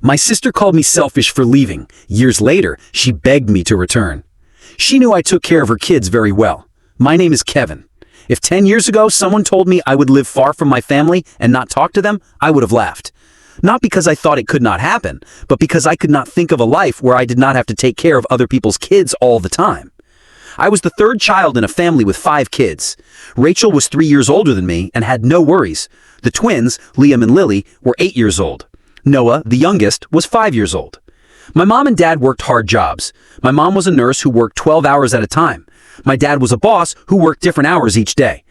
My sister called me selfish for leaving. Years later, she begged me to return. She knew I took care of her kids very well. My name is Kevin. If 10 years ago someone told me I would live far from my family and not talk to them, I would have laughed. Not because I thought it could not happen, but because I could not think of a life where I did not have to take care of other people's kids all the time. I was the third child in a family with 5 kids. Rachel was 3 years older than me and had no worries. The twins, Liam and Lily, were 8 years old. Noah, the youngest, was 5 years old. My mom and dad worked hard jobs. My mom was a nurse who worked 12 hours at a time. My dad was a boss who worked different hours each day.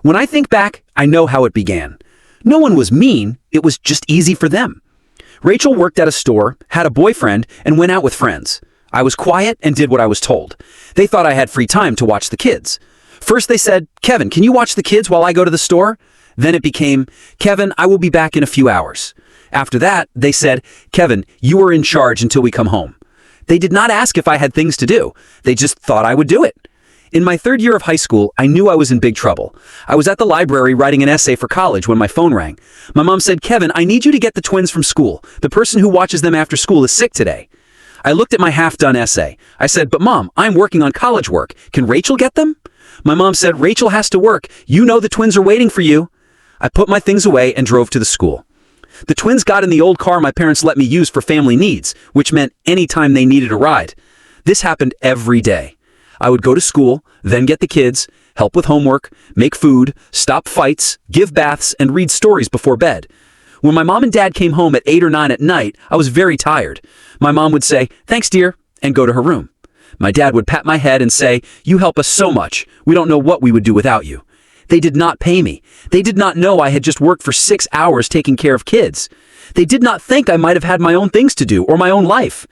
When I think back, I know how it began. No one was mean, it was just easy for them. Rachel worked at a store, had a boyfriend, and went out with friends. I was quiet and did what I was told. They thought I had free time to watch the kids. First they said, "Kevin, can you watch the kids while I go to the store?" Then it became, "Kevin, I will be back in a few hours." After that, they said, "Kevin, you are in charge until we come home." They did not ask if I had things to do. They just thought I would do it. In my 3rd year of high school, I knew I was in big trouble. I was at the library writing an essay for college when my phone rang. My mom said, "Kevin, I need you to get the twins from school. The person who watches them after school is sick today." I looked at my half-done essay. I said, "But Mom, I'm working on college work. Can Rachel get them?" My mom said, "Rachel has to work. You know the twins are waiting for you." I put my things away and drove to the school. The twins got in the old car my parents let me use for family needs, which meant any time they needed a ride. This happened every day. I would go to school, then get the kids, help with homework, make food, stop fights, give baths, and read stories before bed. When my mom and dad came home at 8 or 9 at night, I was very tired. My mom would say, "Thanks, dear," and go to her room. My dad would pat my head and say, "You help us so much. We don't know what we would do without you." They did not pay me. They did not know I had just worked for 6 hours taking care of kids. They did not think I might have had my own things to do or my own life.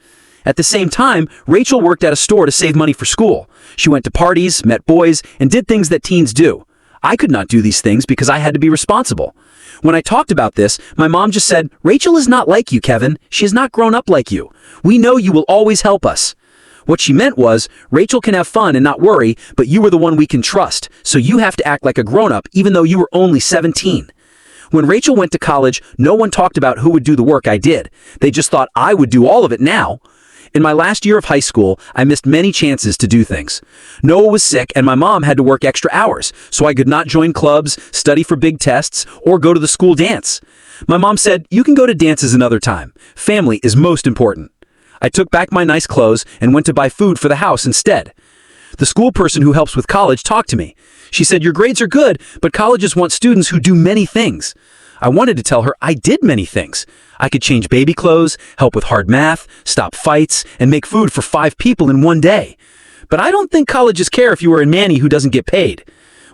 At the same time, Rachel worked at a store to save money for school. She went to parties, met boys, and did things that teens do. I could not do these things because I had to be responsible. When I talked about this, my mom just said, "Rachel is not like you, Kevin. She has not grown up like you. We know you will always help us." What she meant was, Rachel can have fun and not worry, but you are the one we can trust, so you have to act like a grown-up even though you were only 17. When Rachel went to college, no one talked about who would do the work I did. They just thought I would do all of it now. In my last year of high school, I missed many chances to do things. Noah was sick and my mom had to work extra hours, so I could not join clubs, study for big tests, or go to the school dance. My mom said, "You can go to dances another time. Family is most important." I took back my nice clothes and went to buy food for the house instead. The school person who helps with college talked to me. She said, "Your grades are good, but colleges want students who do many things." I wanted to tell her I did many things. I could change baby clothes, help with hard math, stop fights, and make food for 5 people in one day. But I don't think colleges care if you are a nanny who doesn't get paid.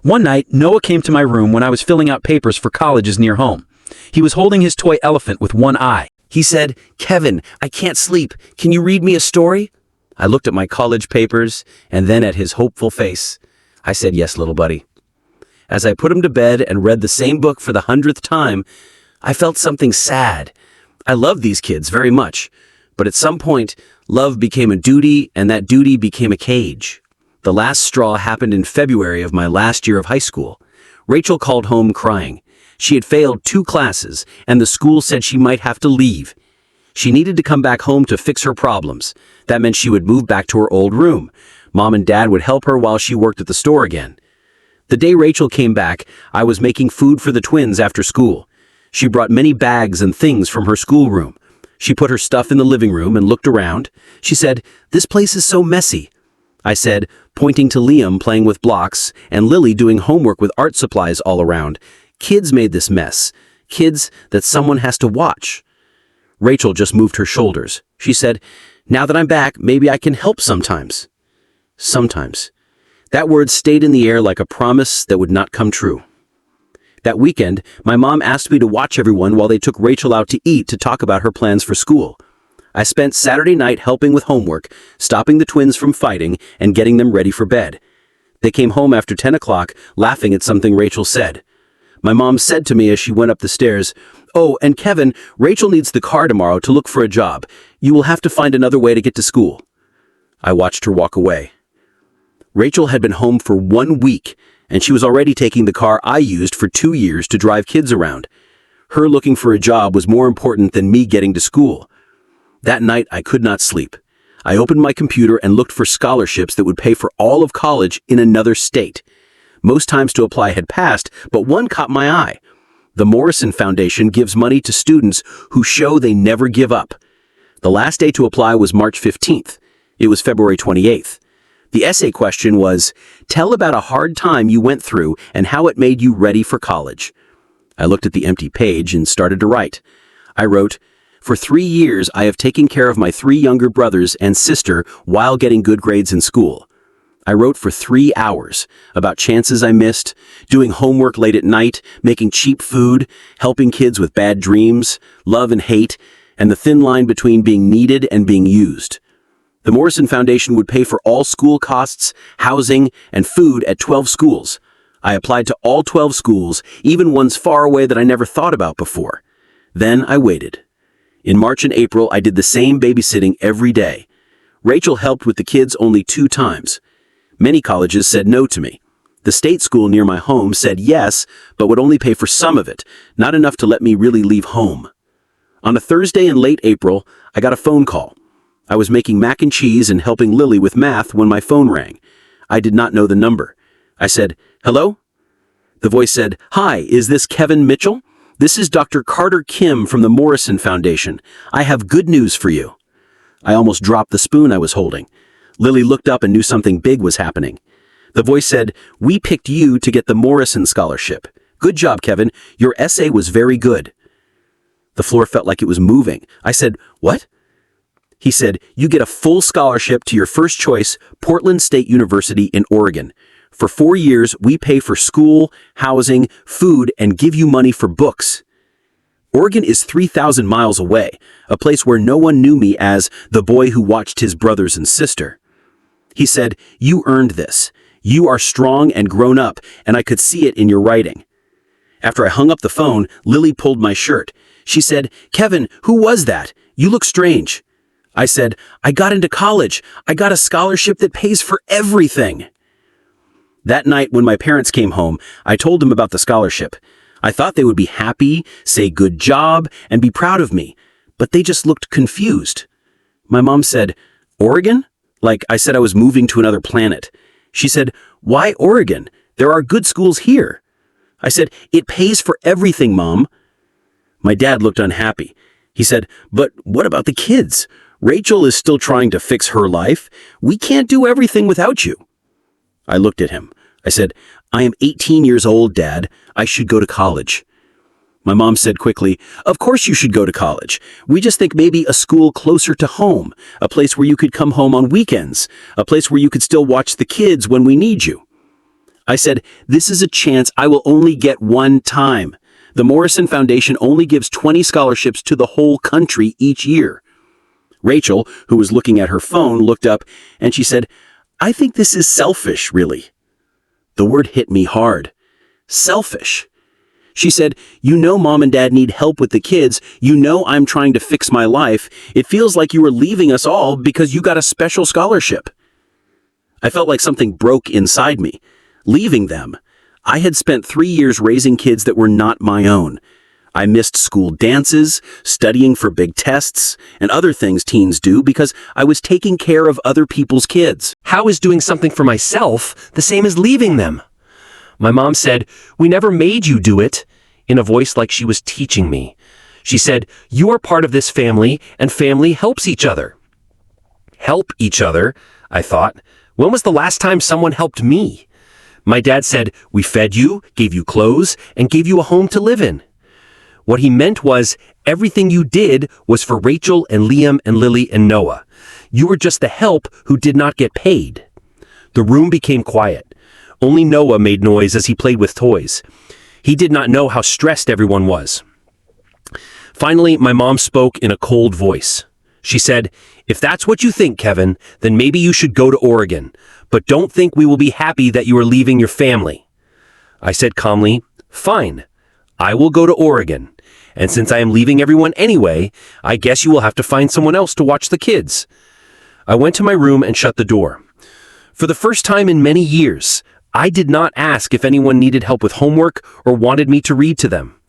One night, Noah came to my room when I was filling out papers for colleges near home. He was holding his toy elephant with one eye. He said, "Kevin, I can't sleep. Can you read me a story?" I looked at my college papers and then at his hopeful face. I said, "Yes, little buddy." As I put him to bed and read the same book for the 100th time, I felt something sad. I loved these kids very much, but at some point, love became a duty and that duty became a cage. The last straw happened in February of my last year of high school. Rachel called home crying. She had failed 2 classes and the school said she might have to leave. She needed to come back home to fix her problems. That meant she would move back to her old room. Mom and Dad would help her while she worked at the store again. The day Rachel came back, I was making food for the twins after school. She brought many bags and things from her schoolroom. She put her stuff in the living room and looked around. She said, "This place is so messy." I said, pointing to Liam playing with blocks and Lily doing homework with art supplies all around, "Kids made this mess. Kids that someone has to watch." Rachel just moved her shoulders. She said, "Now that I'm back, maybe I can help sometimes." Sometimes. That word stayed in the air like a promise that would not come true. That weekend, my mom asked me to watch everyone while they took Rachel out to eat to talk about her plans for school. I spent Saturday night helping with homework, stopping the twins from fighting, and getting them ready for bed. They came home after 10 o'clock, laughing at something Rachel said. My mom said to me as she went up the stairs, "Oh, and Kevin, Rachel needs the car tomorrow to look for a job. You will have to find another way to get to school." I watched her walk away. Rachel had been home for 1 week, and she was already taking the car I used for 2 years to drive kids around. Her looking for a job was more important than me getting to school. That night, I could not sleep. I opened my computer and looked for scholarships that would pay for all of college in another state. Most times to apply had passed, but one caught my eye. The Morrison Foundation gives money to students who show they never give up. The last day to apply was March 15th. It was February 28th. The essay question was, tell about a hard time you went through and how it made you ready for college. I looked at the empty page and started to write. I wrote, for 3 years I have taken care of my 3 younger brothers and sister while getting good grades in school. I wrote for 3 hours about chances I missed, doing homework late at night, making cheap food, helping kids with bad dreams, love and hate, and the thin line between being needed and being used. The Morrison Foundation would pay for all school costs, housing, and food at 12 schools. I applied to all 12 schools, even ones far away that I never thought about before. Then I waited. In March and April, I did the same babysitting every day. Rachel helped with the kids only 2 times. Many colleges said no to me. The state school near my home said yes, but would only pay for some of it, not enough to let me really leave home. On a Thursday in late April, I got a phone call. I was making mac and cheese and helping Lily with math when my phone rang. I did not know the number. I said, hello? The voice said, hi, is this Kevin Mitchell? This is Dr. Carter Kim from the Morrison Foundation. I have good news for you. I almost dropped the spoon I was holding. Lily looked up and knew something big was happening. The voice said, we picked you to get the Morrison Scholarship. Good job, Kevin. Your essay was very good. The floor felt like it was moving. I said, what? He said, you get a full scholarship to your first choice, Portland State University in Oregon. For 4 years, we pay for school, housing, food, and give you money for books. Oregon is 3,000 miles away, a place where no one knew me as the boy who watched his brothers and sister. He said, you earned this. You are strong and grown up, and I could see it in your writing. After I hung up the phone, Lily pulled my shirt. She said, Kevin, who was that? You look strange. I said, I got into college. I got a scholarship that pays for everything. That night when my parents came home, I told them about the scholarship. I thought they would be happy, say good job, and be proud of me, but they just looked confused. My mom said, Oregon? Like I said I was moving to another planet. She said, why Oregon? There are good schools here. I said, it pays for everything, Mom. My dad looked unhappy. He said, but what about the kids? Rachel is still trying to fix her life. We can't do everything without you. I looked at him. I said, I am 18 years old, Dad. I should go to college. My mom said quickly, of course you should go to college. We just think maybe a school closer to home, a place where you could come home on weekends, a place where you could still watch the kids when we need you. I said, this is a chance I will only get one time. The Morrison Foundation only gives 20 scholarships to the whole country each year. Rachel, who was looking at her phone, looked up and she said, I think this is selfish, really. The word hit me hard. Selfish. She said, you know Mom and Dad need help with the kids. You know I'm trying to fix my life. It feels like you are leaving us all because you got a special scholarship. I felt like something broke inside me. Leaving them. I had spent 3 years raising kids that were not my own. I missed school dances, studying for big tests, and other things teens do because I was taking care of other people's kids. How is doing something for myself the same as leaving them? My mom said, we never made you do it, in a voice like she was teaching me. She said, you are part of this family, and family helps each other. Help each other, I thought. When was the last time someone helped me? My dad said, we fed you, gave you clothes, and gave you a home to live in. What he meant was, everything you did was for Rachel and Liam and Lily and Noah. You were just the help who did not get paid. The room became quiet. Only Noah made noise as he played with toys. He did not know how stressed everyone was. Finally, my mom spoke in a cold voice. She said, if that's what you think, Kevin, then maybe you should go to Oregon. But don't think we will be happy that you are leaving your family. I said calmly, fine. I will go to Oregon. And since I am leaving everyone anyway, I guess you will have to find someone else to watch the kids. I went to my room and shut the door. For the first time in many years, I did not ask if anyone needed help with homework or wanted me to read to them.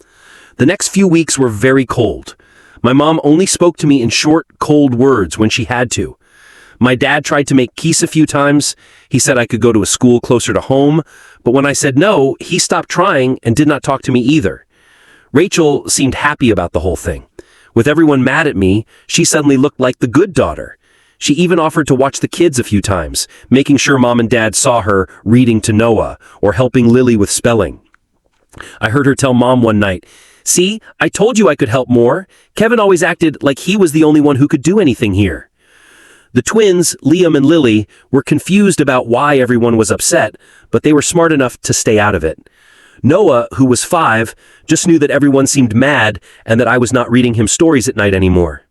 The next few weeks were very cold. My mom only spoke to me in short, cold words when she had to. My dad tried to make peace a few times. He said I could go to a school closer to home, but when I said no, he stopped trying and did not talk to me either. Rachel seemed happy about the whole thing. With everyone mad at me, she suddenly looked like the good daughter. She even offered to watch the kids a few times, making sure mom and dad saw her reading to Noah or helping Lily with spelling. I heard her tell mom one night, "See, I told you I could help more. Kevin always acted like he was the only one who could do anything here." The twins, Liam and Lily, were confused about why everyone was upset, but they were smart enough to stay out of it. Noah, who was 5, just knew that everyone seemed mad and that I was not reading him stories at night anymore.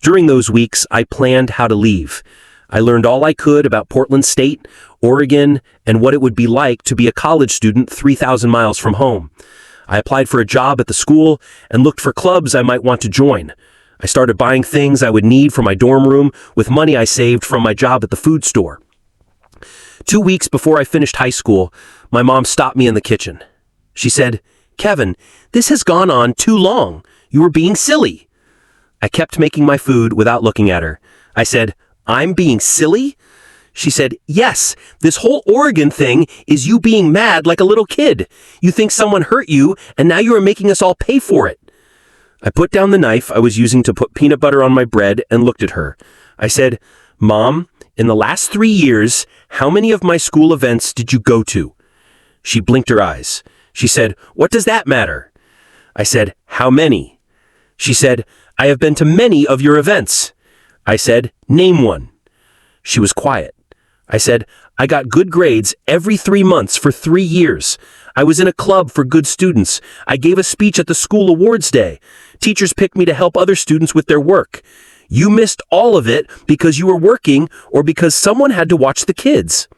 During those weeks, I planned how to leave. I learned all I could about Portland State, Oregon, and what it would be like to be a college student 3,000 miles from home. I applied for a job at the school and looked for clubs I might want to join. I started buying things I would need for my dorm room with money I saved from my job at the food store. 2 weeks before I finished high school, my mom stopped me in the kitchen. She said, "Kevin, this has gone on too long. You were being silly." I kept making my food without looking at her. I said, "I'm being silly?" She said, "Yes, this whole Oregon thing is you being mad like a little kid. You think someone hurt you, and now you are making us all pay for it." I put down the knife I was using to put peanut butter on my bread and looked at her. I said, "Mom, in the last 3 years, how many of my school events did you go to?" She blinked her eyes. She said, "What does that matter?" I said, "How many?" She said, "I have been to many of your events." I said, "Name one." She was quiet. I said, "I got good grades every 3 months for 3 years. I was in a club for good students. I gave a speech at the school awards day. Teachers picked me to help other students with their work. You missed all of it because you were working or because someone had to watch the kids."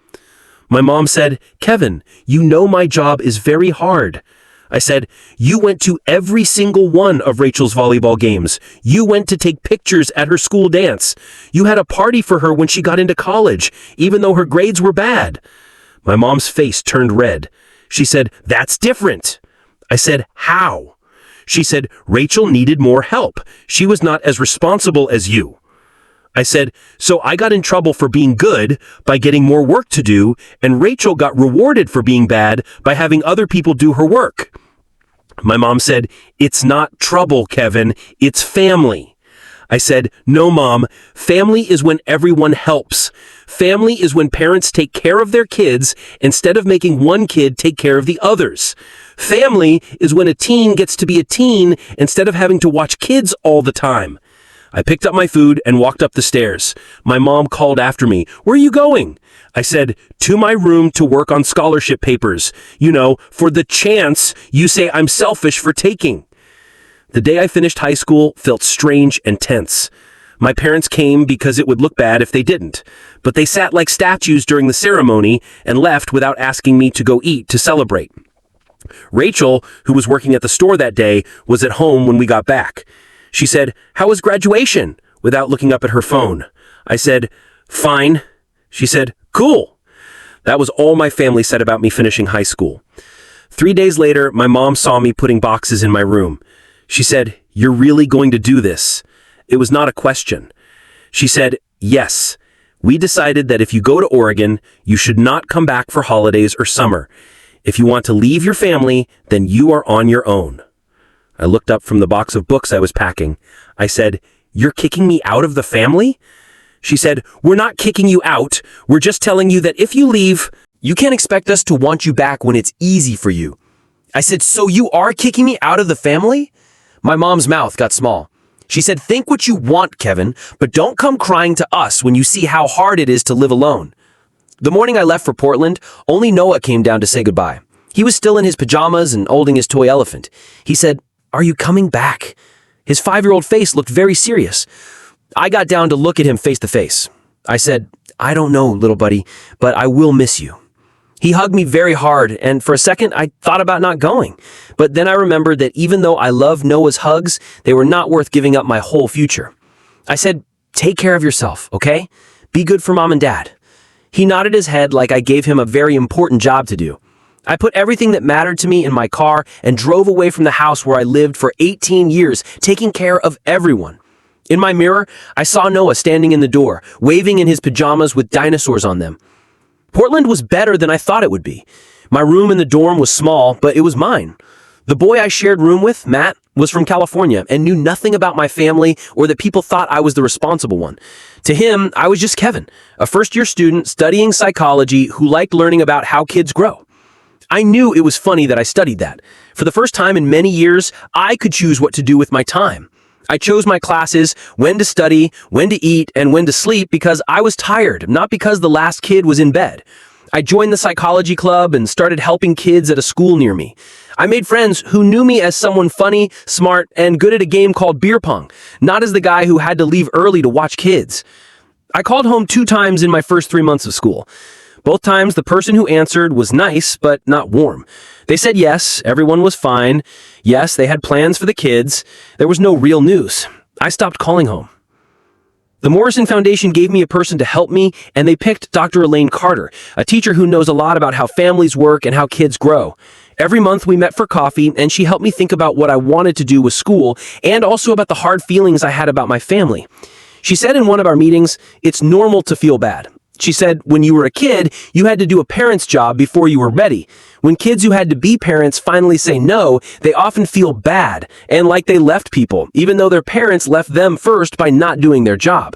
My mom said, "Kevin, you know my job is very hard." I said, "You went to every single one of Rachel's volleyball games. You went to take pictures at her school dance. You had a party for her when she got into college, even though her grades were bad." My mom's face turned red. She said, "That's different." I said, "How?" She said, "Rachel needed more help. She was not as responsible as you." I said, "So I got in trouble for being good by getting more work to do, and Rachel got rewarded for being bad by having other people do her work." My mom said, "It's not trouble, Kevin. It's family." I said, "No, Mom. Family is when everyone helps. Family is when parents take care of their kids instead of making one kid take care of the others. Family is when a teen gets to be a teen instead of having to watch kids all the time." I picked up my food and walked up the stairs. My mom called after me, "Where are you going?" I said, "To my room to work on scholarship papers. You know, for the chance you say I'm selfish for taking." The day I finished high school felt strange and tense. My parents came because it would look bad if they didn't, but they sat like statues during the ceremony and left without asking me to go eat to celebrate. Rachel, who was working at the store that day, was at home when we got back. She said, "How was graduation?" without looking up at her phone. I said, "Fine." She said, "Cool." That was all my family said about me finishing high school. 3 days later, my mom saw me putting boxes in my room. She said, "You're really going to do this?" It was not a question. She said, "Yes. We decided that if you go to Oregon, you should not come back for holidays or summer. If you want to leave your family, then you are on your own." I looked up from the box of books I was packing. I said, "You're kicking me out of the family?" She said, "We're not kicking you out. We're just telling you that if you leave, you can't expect us to want you back when it's easy for you." I said, "So you are kicking me out of the family?" My mom's mouth got small. She said, "Think what you want, Kevin, but don't come crying to us when you see how hard it is to live alone." The morning I left for Portland, only Noah came down to say goodbye. He was still in his pajamas and holding his toy elephant. He said, "Are you coming back?" His 5-year-old face looked very serious. I got down to look at him face to face. I said, "I don't know, little buddy, but I will miss you." He hugged me very hard, and for a second I thought about not going. But then I remembered that even though I loved Noah's hugs, they were not worth giving up my whole future. I said, "Take care of yourself, okay? Be good for Mom and Dad." He nodded his head like I gave him a very important job to do. I put everything that mattered to me in my car and drove away from the house where I lived for 18 years, taking care of everyone. In my mirror, I saw Noah standing in the door, waving in his pajamas with dinosaurs on them. Portland was better than I thought it would be. My room in the dorm was small, but it was mine. The boy I shared room with, Matt, was from California and knew nothing about my family or that people thought I was the responsible one. To him, I was just Kevin, a first-year student studying psychology who liked learning about how kids grow. I knew it was funny that I studied that. For the first time in many years, I could choose what to do with my time. I chose my classes, when to study, when to eat, and when to sleep because I was tired, not because the last kid was in bed. I joined the psychology club and started helping kids at a school near me. I made friends who knew me as someone funny, smart, and good at a game called beer pong, not as the guy who had to leave early to watch kids. I called home 2 times in my first 3 months of school. Both times the person who answered was nice, but not warm. They said yes, everyone was fine. Yes, they had plans for the kids. There was no real news. I stopped calling home. The Morrison Foundation gave me a person to help me, and they picked Dr. Elaine Carter, a teacher who knows a lot about how families work and how kids grow. Every month we met for coffee, and she helped me think about what I wanted to do with school and also about the hard feelings I had about my family. She said in one of our meetings, it's normal to feel bad. She said, when you were a kid, you had to do a parent's job before you were ready. When kids who had to be parents finally say no, they often feel bad and like they left people, even though their parents left them first by not doing their job.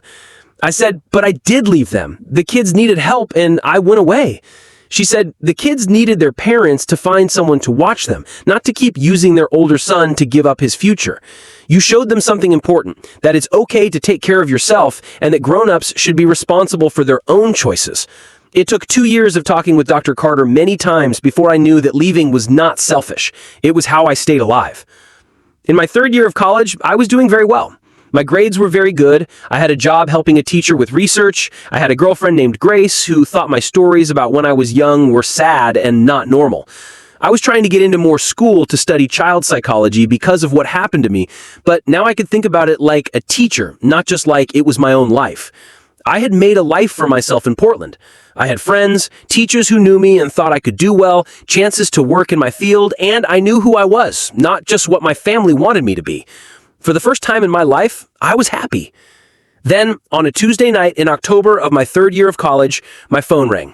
I said, but I did leave them. The kids needed help and I went away. She said, the kids needed their parents to find someone to watch them, not to keep using their older son to give up his future. You showed them something important, that it's okay to take care of yourself and that grown-ups should be responsible for their own choices. It took 2 years of talking with Dr. Carter many times before I knew that leaving was not selfish. It was how I stayed alive. In my 3rd year of college, I was doing very well. My grades were very good. I had a job helping a teacher with research. I had a girlfriend named Grace who thought my stories about when I was young were sad and not normal. I was trying to get into more school to study child psychology because of what happened to me, but now I could think about it like a teacher, not just like it was my own life. I had made a life for myself in Portland. I had friends, teachers who knew me and thought I could do well, chances to work in my field, and I knew who I was, not just what my family wanted me to be. For the first time in my life, I was happy. Then, on a Tuesday night in October of my 3rd year of college, my phone rang.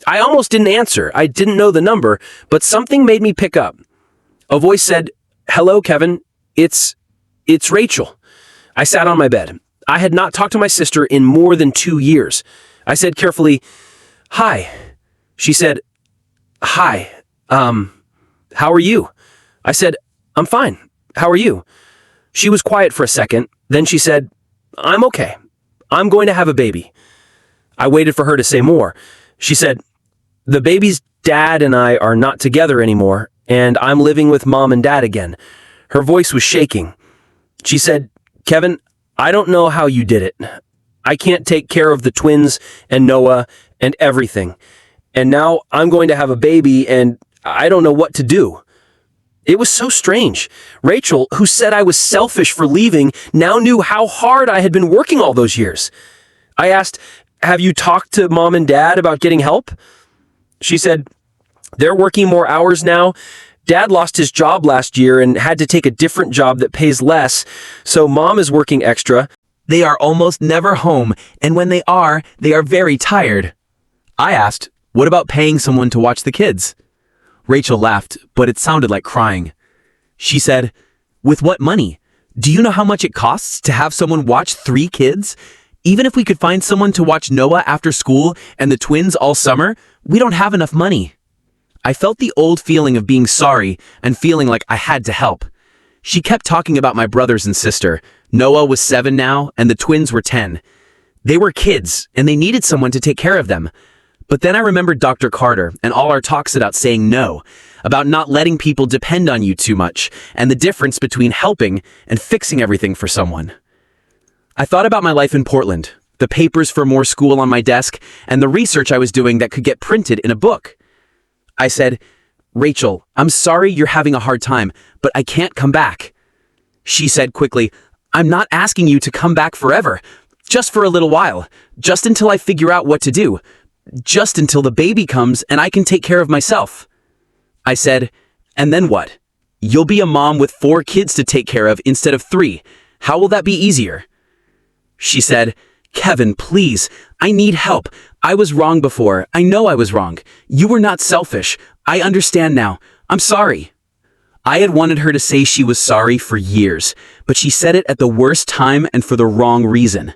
I almost didn't answer. I didn't know the number, but something made me pick up. A voice said, "Hello, Kevin. It's Rachel." I sat on my bed. I had not talked to my sister in more than 2 years. I said carefully, "Hi." She said, "Hi. How are you?" I said, "I'm fine. How are you?" She was quiet for a second. Then she said, "I'm okay. I'm going to have a baby." I waited for her to say more. She said, "The baby's dad and I are not together anymore, and I'm living with mom and dad again." Her voice was shaking. She said, "Kevin, I don't know how you did it. I can't take care of the twins and Noah and everything. And now I'm going to have a baby and I don't know what to do." It was so strange. Rachel, who said I was selfish for leaving, now knew how hard I had been working all those years. I asked, "Have you talked to mom and dad about getting help?" She said, "They're working more hours now. Dad lost his job last year and had to take a different job that pays less, so mom is working extra. They are almost never home, and when they are very tired." I asked, "What about paying someone to watch the kids?" Rachel laughed, but it sounded like crying. She said, "With what money? Do you know how much it costs to have someone watch 3 kids? Even if we could find someone to watch Noah after school and the twins all summer, we don't have enough money." I felt the old feeling of being sorry and feeling like I had to help. She kept talking about my brothers and sister. Noah was 7 now, and the twins were 10. They were kids, and they needed someone to take care of them. But then I remembered Dr. Carter and all our talks about saying no, about not letting people depend on you too much, and the difference between helping and fixing everything for someone. I thought about my life in Portland, the papers for more school on my desk, and the research I was doing that could get printed in a book. I said, "Rachel, I'm sorry you're having a hard time, but I can't come back." She said quickly, "I'm not asking you to come back forever, just for a little while, just until I figure out what to do. Just until the baby comes and I can take care of myself." I said, "And then what? You'll be a mom with 4 kids to take care of instead of 3. How will that be easier?" She said, "Kevin, please, I need help. I was wrong before. I know I was wrong. You were not selfish. I understand now. I'm sorry." I had wanted her to say she was sorry for years, but she said it at the worst time and for the wrong reason.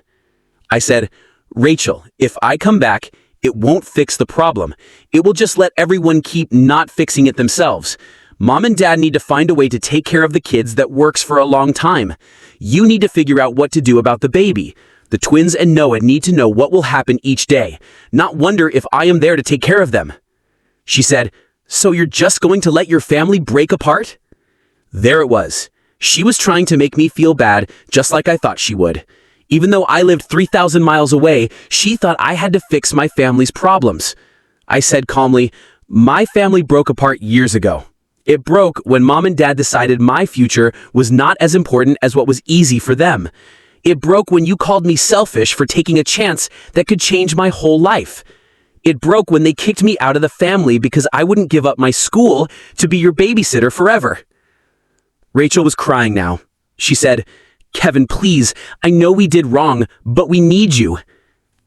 I said, "Rachel, if I come back, it won't fix the problem. It will just let everyone keep not fixing it themselves. Mom and Dad need to find a way to take care of the kids that works for a long time. You need to figure out what to do about the baby. The twins and Noah need to know what will happen each day, not wonder if I am there to take care of them." She said, "So you're just going to let your family break apart?" There it was. She was trying to make me feel bad, just like I thought she would. Even though I lived 3,000 miles away, she thought I had to fix my family's problems. I said calmly, "My family broke apart years ago. It broke when Mom and Dad decided my future was not as important as what was easy for them. It broke when you called me selfish for taking a chance that could change my whole life. It broke when they kicked me out of the family because I wouldn't give up my school to be your babysitter forever." Rachel was crying now. She said, "Kevin, please, I know we did wrong, but we need you."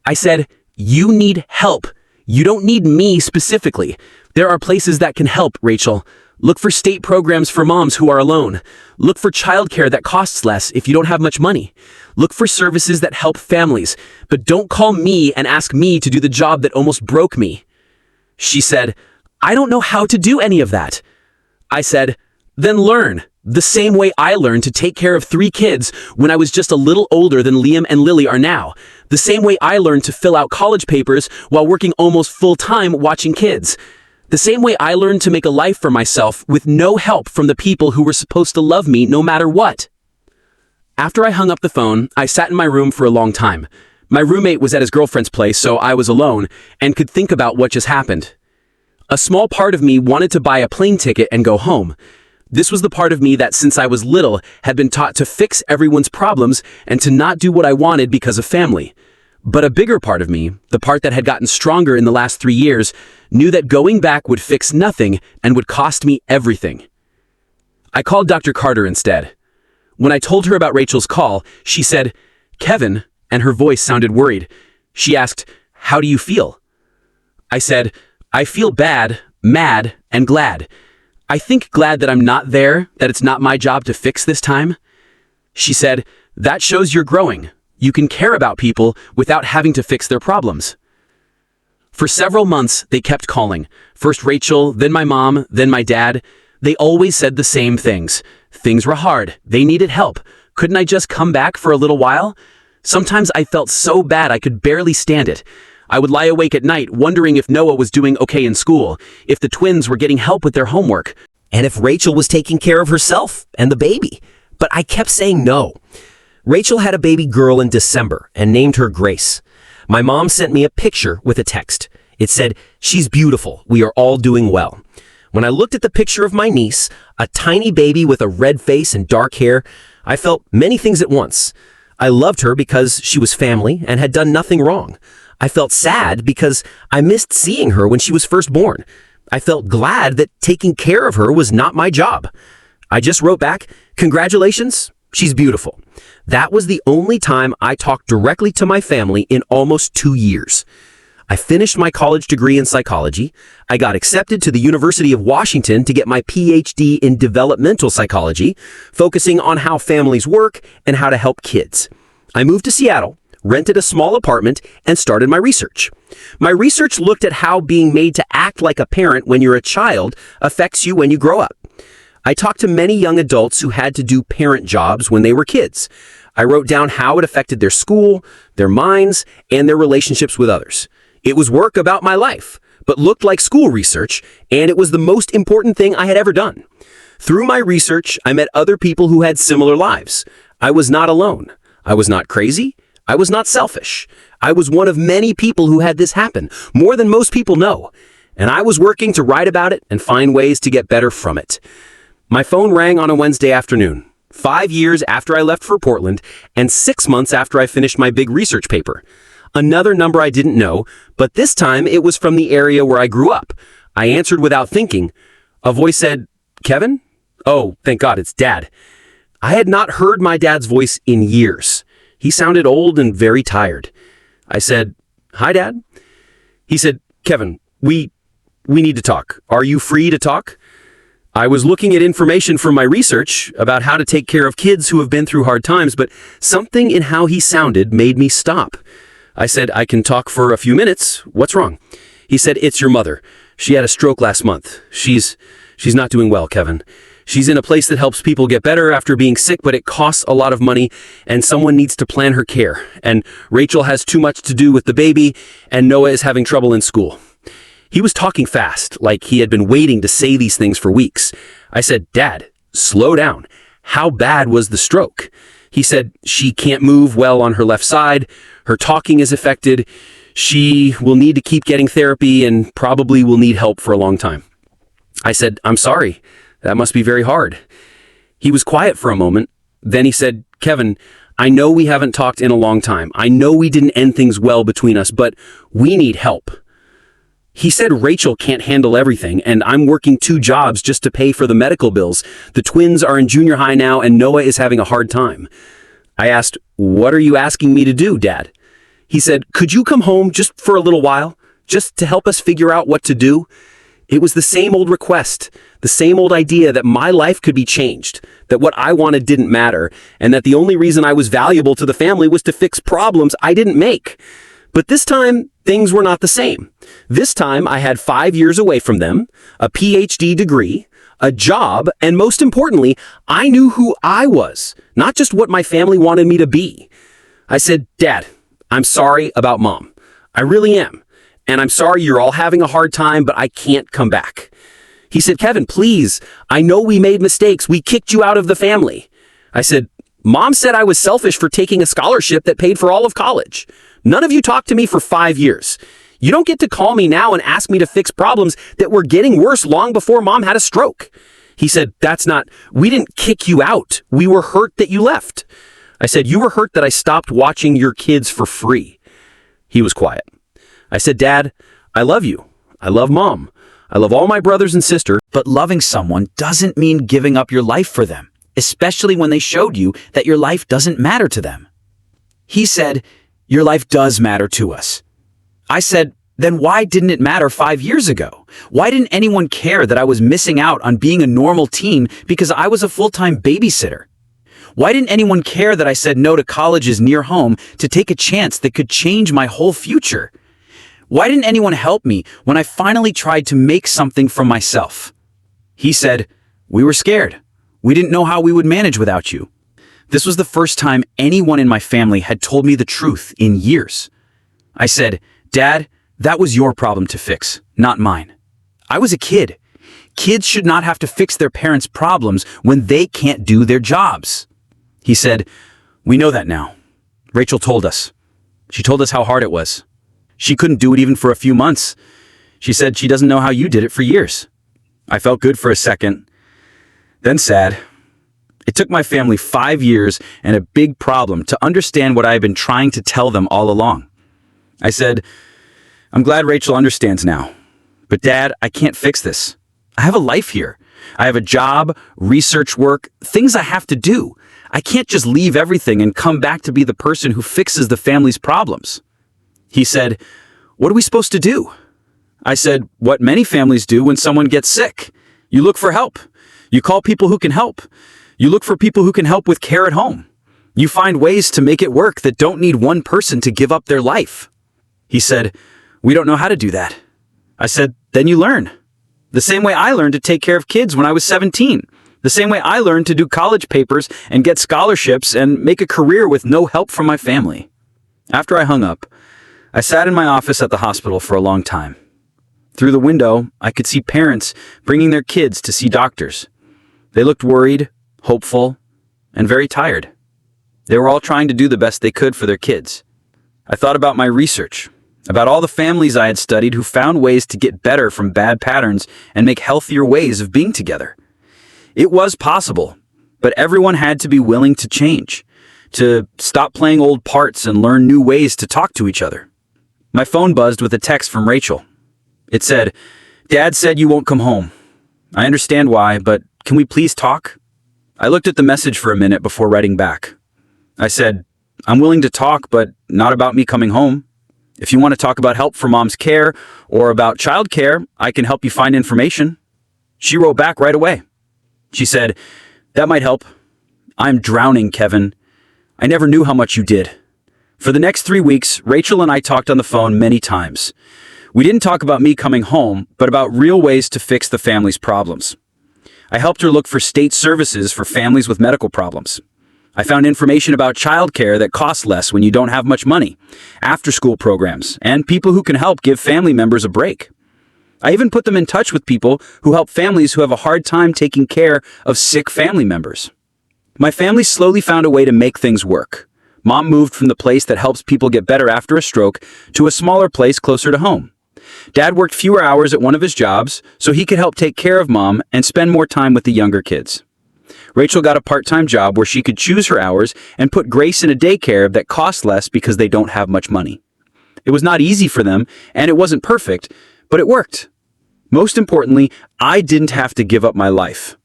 I said, "You need help. You don't need me specifically. There are places that can help, Rachel. Look for state programs for moms who are alone. Look for childcare that costs less if you don't have much money. Look for services that help families, but don't call me and ask me to do the job that almost broke me." She said, "I don't know how to do any of that." I said, "Then learn. The same way I learned to take care of 3 kids when I was just a little older than Liam and Lily are now. The same way I learned to fill out college papers while working almost full-time watching kids. The same way I learned to make a life for myself with no help from the people who were supposed to love me no matter what." After I hung up the phone, I sat in my room for a long time. My roommate was at his girlfriend's place, so I was alone and could think about what just happened. A small part of me wanted to buy a plane ticket and go home. This was the part of me that since I was little had been taught to fix everyone's problems and to not do what I wanted because of family. But a bigger part of me, the part that had gotten stronger in the last 3 years, knew that going back would fix nothing and would cost me everything. I called Dr. Carter instead. When I told her about Rachel's call, she said, "Kevin," and her voice sounded worried. She asked, "How do you feel?" I said, "I feel bad, mad, and glad. I think glad that I'm not there, that it's not my job to fix this time." She said, "That shows you're growing. You can care about people without having to fix their problems." For several months, they kept calling. First Rachel, then my mom, then my dad. They always said the same things. Things were hard. They needed help. Couldn't I just come back for a little while? Sometimes I felt so bad I could barely stand it. I would lie awake at night wondering if Noah was doing okay in school, if the twins were getting help with their homework, and if Rachel was taking care of herself and the baby. But I kept saying no. Rachel had a baby girl in December and named her Grace. My mom sent me a picture with a text. It said, "She's beautiful. We are all doing well." When I looked at the picture of my niece, a tiny baby with a red face and dark hair, I felt many things at once. I loved her because she was family and had done nothing wrong. I felt sad because I missed seeing her when she was first born. I felt glad that taking care of her was not my job. I just wrote back, "Congratulations, she's beautiful." That was the only time I talked directly to my family in almost 2 years. I finished my college degree in psychology. I got accepted to the University of Washington to get my PhD in developmental psychology, focusing on how families work and how to help kids. I moved to Seattle, rented a small apartment, and started my research. My research looked at how being made to act like a parent when you're a child affects you when you grow up. I talked to many young adults who had to do parent jobs when they were kids. I wrote down how it affected their school, their minds, and their relationships with others. It was work about my life, but looked like school research, and it was the most important thing I had ever done. Through my research, I met other people who had similar lives. I was not alone. I was not crazy. I was not selfish. I was one of many people who had this happen, more than most people know. And I was working to write about it and find ways to get better from it. My phone rang on a Wednesday afternoon, 5 years after I left for Portland, and 6 months after I finished my big research paper. Another number I didn't know, but this time it was from the area where I grew up. I answered without thinking, A voice said, "Kevin?" Oh, thank God, it's Dad. I had not heard my dad's voice in years. He sounded old and very tired. I said, "Hi, Dad." He said, "Kevin, we need to talk. Are you free to talk?" I was looking at information from my research about how to take care of kids who have been through hard times, but something in how he sounded made me stop. I said, "I can talk for a few minutes. What's wrong?" He said, "It's your mother. She had a stroke last month. She's not doing well, Kevin. She's in a place that helps people get better after being sick, but it costs a lot of money, and someone needs to plan her care. And Rachel has too much to do with the baby, and Noah is having trouble in school." He was talking fast, like he had been waiting to say these things for weeks. I said, "Dad, slow down. How bad was the stroke?" He said, "She can't move well on her left side. Her talking is affected. She will need to keep getting therapy and probably will need help for a long time." I said, "I'm sorry. That must be very hard." He was quiet for a moment. Then he said, "Kevin, I know we haven't talked in a long time. I know we didn't end things well between us, but we need help." He said Rachel can't handle everything, and I'm working 2 jobs just to pay for the medical bills. The twins are in junior high now, and Noah is having a hard time. I asked, "What are you asking me to do, Dad?" He said, "Could you come home just for a little while, just to help us figure out what to do?" It was the same old request, the same old idea that my life could be changed, that what I wanted didn't matter, and that the only reason I was valuable to the family was to fix problems I didn't make. But this time, things were not the same. This time, I had 5 years away from them, a PhD degree, a job, and most importantly, I knew who I was, not just what my family wanted me to be. I said, "Dad, I'm sorry about Mom. I really am. And I'm sorry you're all having a hard time, but I can't come back." He said, "Kevin, please, I know we made mistakes. We kicked you out of the family." I said, "Mom said I was selfish for taking a scholarship that paid for all of college. None of you talked to me for 5 years. You don't get to call me now and ask me to fix problems that were getting worse long before Mom had a stroke." He said, "We didn't kick you out. We were hurt that you left." I said, "You were hurt that I stopped watching your kids for free." He was quiet. I said, "Dad, I love you. I love Mom. I love all my brothers and sisters." But loving someone doesn't mean giving up your life for them, especially when they showed you that your life doesn't matter to them. He said, "Your life does matter to us." I said, "Then why didn't it matter 5 years ago? Why didn't anyone care that I was missing out on being a normal teen because I was a full-time babysitter? Why didn't anyone care that I said no to colleges near home to take a chance that could change my whole future? Why didn't anyone help me when I finally tried to make something for myself?" He said, "We were scared. We didn't know how we would manage without you." This was the first time anyone in my family had told me the truth in years. I said, "Dad, that was your problem to fix, not mine. I was a kid. Kids should not have to fix their parents' problems when they can't do their jobs." He said, "We know that now. Rachel told us. She told us how hard it was. She couldn't do it even for a few months. She said she doesn't know how you did it for years." I felt good for a second, then sad. It took my family 5 years and a big problem to understand what I had been trying to tell them all along. I said, "I'm glad Rachel understands now. But Dad, I can't fix this. I have a life here. I have a job, research work, things I have to do. I can't just leave everything and come back to be the person who fixes the family's problems." He said, "What are we supposed to do?" I said, "What many families do when someone gets sick. You look for help. You call people who can help. You look for people who can help with care at home. You find ways to make it work that don't need one person to give up their life." He said, "We don't know how to do that." I said, "Then you learn. The same way I learned to take care of kids when I was 17. The same way I learned to do college papers and get scholarships and make a career with no help from my family." After I hung up, I sat in my office at the hospital for a long time. Through the window, I could see parents bringing their kids to see doctors. They looked worried, hopeful, and very tired. They were all trying to do the best they could for their kids. I thought about my research, about all the families I had studied who found ways to get better from bad patterns and make healthier ways of being together. It was possible, but everyone had to be willing to change, to stop playing old parts and learn new ways to talk to each other. My phone buzzed with a text from Rachel. It said, "Dad said you won't come home. I understand why, but can we please talk? I looked at the message for a minute before writing back. I said, I'm willing to talk, but not about me coming home. If you want to talk about help for mom's care or about child care, I can help you find information. She wrote back right away. She said, that might help. I'm drowning, Kevin. I never knew how much you did. For the next 3 weeks, Rachel and I talked on the phone many times. We didn't talk about me coming home, but about real ways to fix the family's problems. I helped her look for state services for families with medical problems. I found information about childcare that costs less when you don't have much money, after-school programs, and people who can help give family members a break. I even put them in touch with people who help families who have a hard time taking care of sick family members. My family slowly found a way to make things work. Mom moved from the place that helps people get better after a stroke to a smaller place closer to home. Dad worked fewer hours at one of his jobs so he could help take care of Mom and spend more time with the younger kids. Rachel got a part-time job where she could choose her hours and put Grace in a daycare that costs less because they don't have much money. It was not easy for them, and it wasn't perfect, but it worked. Most importantly, I didn't have to give up my life.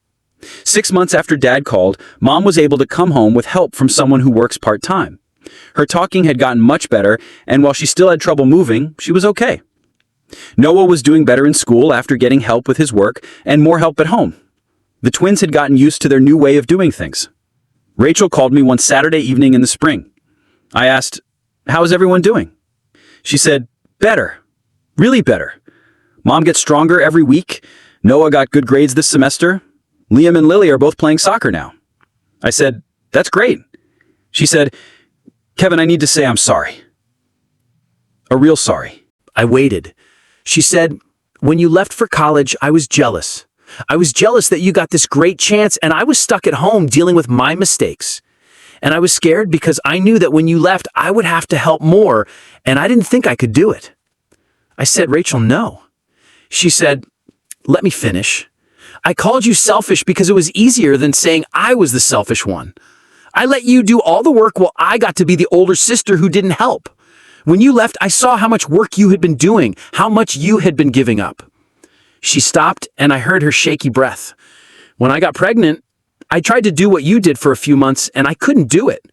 6 months after Dad called, Mom was able to come home with help from someone who works part-time. Her talking had gotten much better, and while she still had trouble moving, she was okay. Noah was doing better in school after getting help with his work and more help at home. The twins had gotten used to their new way of doing things. Rachel called me one Saturday evening in the spring. I asked, "How is everyone doing?" She said, "Better. Really better. Mom gets stronger every week. Noah got good grades this semester. Liam and Lily are both playing soccer now." I said, "That's great." She said, "Kevin, I need to say I'm sorry. A real sorry." I waited. She said, "When you left for college, I was jealous. I was jealous that you got this great chance and I was stuck at home dealing with my mistakes. And I was scared because I knew that when you left, I would have to help more, and I didn't think I could do it." I said, "Rachel, no." She said, "Let me finish. I called you selfish because it was easier than saying I was the selfish one. I let you do all the work while I got to be the older sister who didn't help. When you left, I saw how much work you had been doing, how much you had been giving up." She stopped, and I heard her shaky breath. "When I got pregnant, I tried to do what you did for a few months, and I couldn't do it.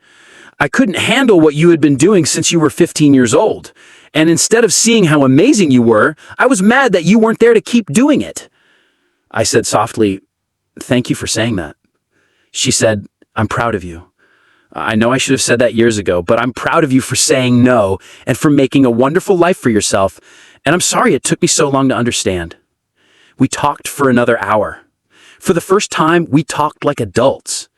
I couldn't handle what you had been doing since you were 15 years old. And instead of seeing how amazing you were, I was mad that you weren't there to keep doing it." I said softly, "Thank you for saying that." She said, "I'm proud of you. I know I should have said that years ago, but I'm proud of you for saying no and for making a wonderful life for yourself, and I'm sorry it took me so long to understand." We talked for another hour. For the first time, we talked like adults.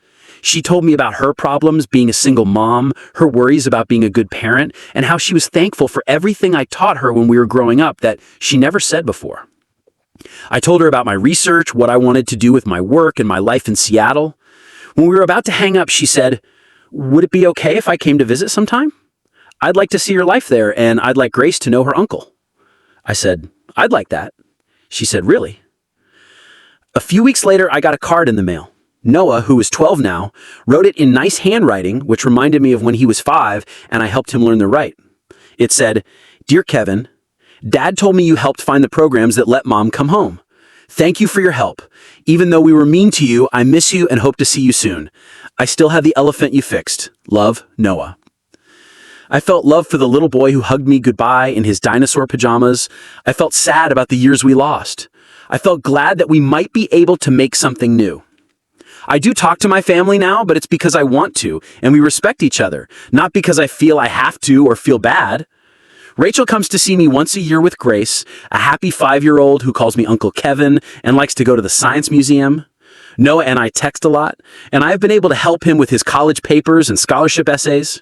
She told me about her problems being a single mom, her worries about being a good parent, and how she was thankful for everything I taught her when we were growing up that she never said before. I told her about my research, what I wanted to do with my work and my life in Seattle. When we were about to hang up, she said, "Would it be okay if I came to visit sometime? I'd like to see your life there, and I'd like Grace to know her uncle." I said, "I'd like that." She said, "Really?" A few weeks later, I got a card in the mail. Noah, who is 12 now, wrote it in nice handwriting, which reminded me of when he was 5, and I helped him learn to write. It said, "Dear Kevin, Dad told me you helped find the programs that let Mom come home. Thank you for your help. Even though we were mean to you, I miss you and hope to see you soon. I still have the elephant you fixed. Love, Noah." I felt love for the little boy who hugged me goodbye in his dinosaur pajamas. I felt sad about the years we lost. I felt glad that we might be able to make something new. I do talk to my family now, but it's because I want to, and we respect each other, not because I feel I have to or feel bad. Rachel comes to see me once a year with Grace, a happy 5-year-old who calls me Uncle Kevin and likes to go to the science museum. Noah and I text a lot, and I have been able to help him with his college papers and scholarship essays.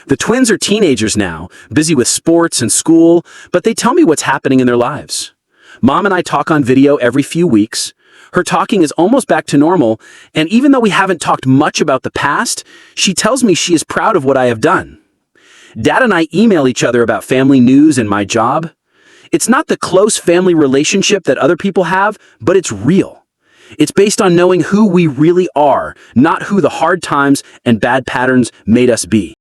The twins are teenagers now, busy with sports and school, but they tell me what's happening in their lives. Mom and I talk on video every few weeks. Her talking is almost back to normal, and even though we haven't talked much about the past, she tells me she is proud of what I have done. Dad and I email each other about family news and my job. It's not the close family relationship that other people have, but it's real. It's based on knowing who we really are, not who the hard times and bad patterns made us be.